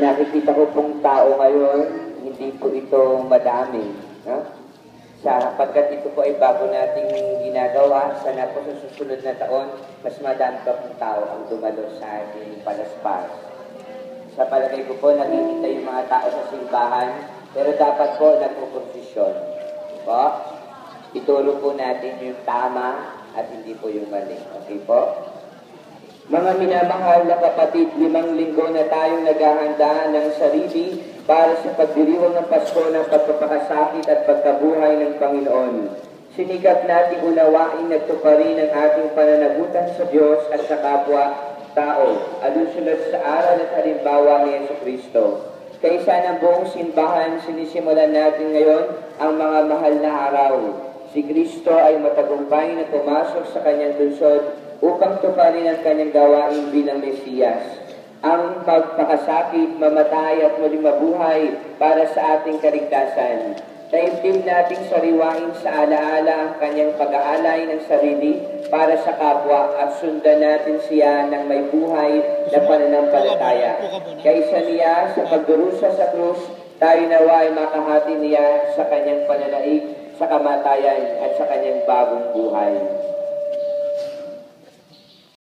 nakikita ko pong tao ngayon, hindi po ito madami. No? Pagkat ito po ay bago nating ginagawa, sana po sa susunod na taon, mas madami pa pong tao ang dumalo sa ating palaspas. Sa palagay ko po, nakikita yung mga tao sa simbahan, pero dapat po nagpo-prosesyon. Po, ituro po natin yung tama at hindi po yung mali. Okay po? Mga minamahal na kapatid, 5 linggo na tayong naghahanda ng sarili para sa pagdiriwang ng Pasko ng pagpapakasakit at pagkabuhay ng Panginoon. Sinikap natin unawain at tuparin ang ating pananagutan sa Diyos at sa kapwa-tao, alusunod sa aral at halimbawa ni Jesucristo. Kaysa ng buong simbahan, sinisimulan natin ngayon ang mga mahal na araw. Si Kristo ay matagumpay na pumasok sa kanyang lungsod upang tuparin ang kanyang gawain bilang Mesiyas. Ang pagpakasakit, mamatay at muling mabuhay para sa ating kaligtasan. Taimtim nating sariwain sa alaala ang kanyang pag-aalay ng sarili para sa kapwa at sundan natin siya ng may buhay na pananampalataya. Kaysa niya sa pagdurusa sa krus, tayo nawa ay makahati niya sa kanyang pananaig, sa kamatayan at sa kanyang bagong buhay.